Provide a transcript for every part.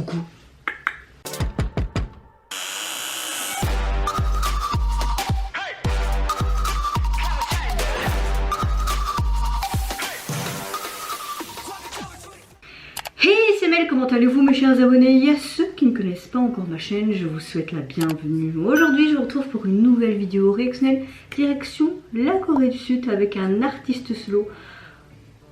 coucou. Hey, c'est Mel, comment allez-vous mes chers abonnés? Il y a ceux qui ne connaissent pas encore ma chaîne, je vous souhaite la bienvenue. Aujourd'hui je vous retrouve pour une nouvelle vidéo réactionnelle direction la Corée du Sud avec un artiste solo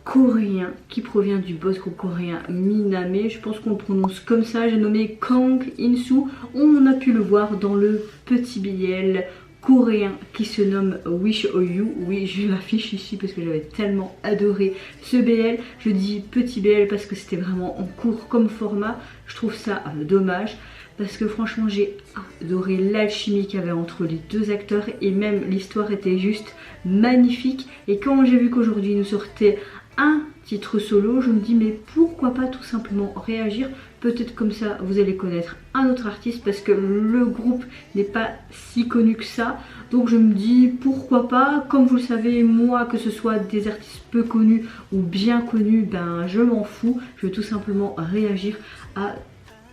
coréen qui provient du boss groupe coréen Miname. Je pense qu'on le prononce comme ça. J'ai nommé Kang In-soo. On a pu le voir dans le petit BL coréen qui se nomme Wish Oh You. Oui, je l'affiche ici parce que j'avais tellement adoré ce BL. Je dis petit BL parce que c'était vraiment en cours comme format. Je trouve ça dommage parce que franchement j'ai adoré l'alchimie qu'il y avait entre les deux acteurs et même l'histoire était juste magnifique. Et quand j'ai vu qu'aujourd'hui il nous sortait un titre solo, je me dis mais pourquoi pas tout simplement réagir, peut-être comme ça vous allez connaître un autre artiste parce que le groupe n'est pas si connu que ça, donc je me dis pourquoi pas. Comme vous le savez, moi que ce soit des artistes peu connus ou bien connus, ben je m'en fous, je veux tout simplement réagir à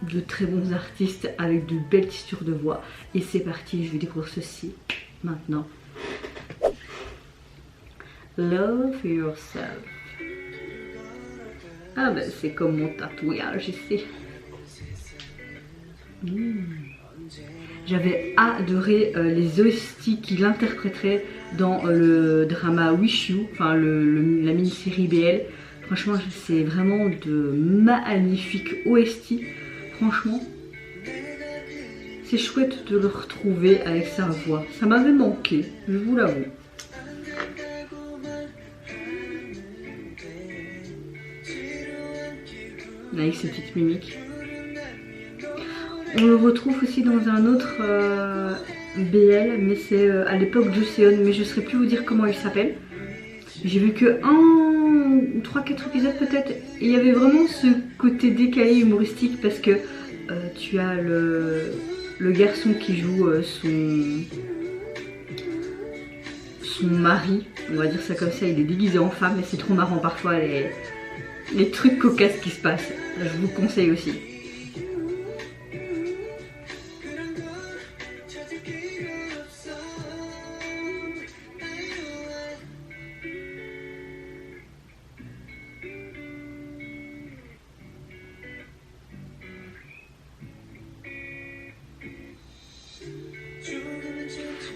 de très bons artistes avec de belles textures de voix. Et c'est parti, je vais découvrir ceci maintenant. Love Yourself. Ah ben c'est comme mon tatouage ici. J'avais adoré les OST qu'il interpréterait dans le drama Wish You, enfin la mini-série BL. Franchement c'est vraiment de magnifiques OST. Franchement c'est chouette de le retrouver avec sa voix. Ça m'avait manqué, je vous l'avoue. Avec ses petites mimiques. On le retrouve aussi dans un autre BL, mais c'est à l'époque Joseon, mais je ne saurais plus vous dire comment il s'appelle. J'ai vu que 1 ou 3-4 épisodes peut-être, et il y avait vraiment ce côté décalé humoristique parce que tu as le garçon qui joue son mari, on va dire ça comme ça, il est déguisé en femme et c'est trop marrant parfois les trucs cocasses qui se passent. Je vous conseille aussi.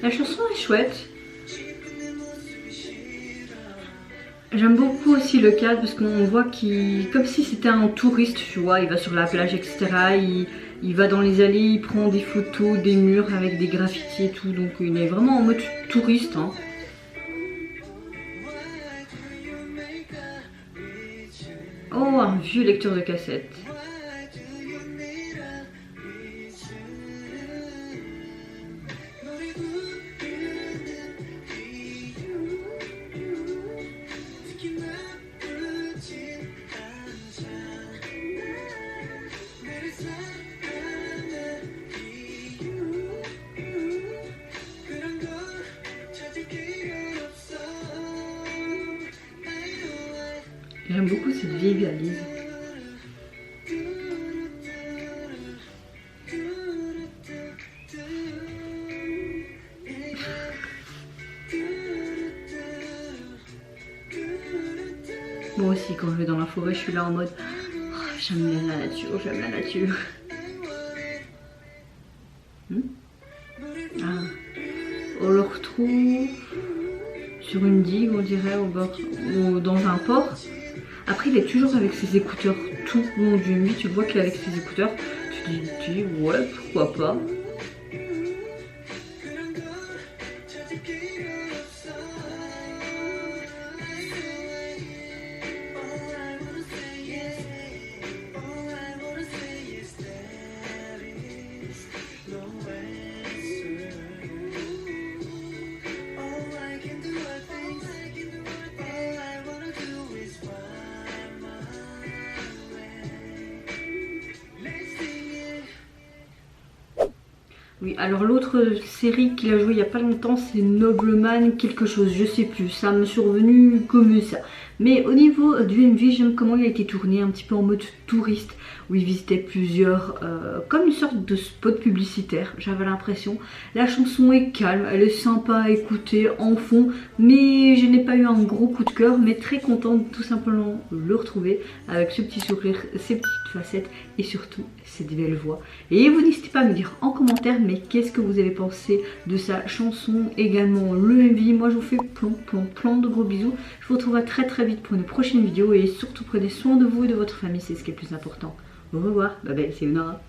La chanson est chouette. J'aime beaucoup aussi le cadre parce qu'on voit qu'il, comme si c'était un touriste, tu vois, il va sur la plage, etc. Il va dans les allées, il prend des photos, des murs avec des graffitis et tout, donc il est vraiment en mode touriste. Hein. Oh, un vieux lecteur de cassette. J'aime beaucoup cette vieille valise. Moi aussi quand je vais dans la forêt je suis là en mode oh, j'aime bien la nature, j'aime la nature. On le retrouve sur une digue on dirait au bord, ou dans un port. Après il est toujours avec ses écouteurs tout le long du MV, tu vois qu'il est avec ses écouteurs, tu te dis ouais pourquoi pas. Oui, alors l'autre série qu'il a joué il n'y a pas longtemps, c'est Nobleman quelque chose, je sais plus, ça m'est survenu comme ça. Mais au niveau du MV, j'aime comment il a été tourné, un petit peu en mode touriste, où il visitait plusieurs, comme une sorte de spot publicitaire, j'avais l'impression. La chanson est calme, elle est sympa à écouter en fond, mais je n'ai pas eu un gros coup de cœur, mais très contente tout simplement de le retrouver avec ce petit sourire, ses petites facettes et surtout cette belle voix. Et vous n'hésitez pas à me dire en commentaire, mais qu'est-ce que vous avez pensé de sa chanson, également le MV. Moi je vous fais plein de gros bisous. Je vous retrouve très vite pour une prochaine vidéo et surtout prenez soin de vous et de votre famille, c'est ce qui est le plus important. Au revoir, bye bye, c'est Nora.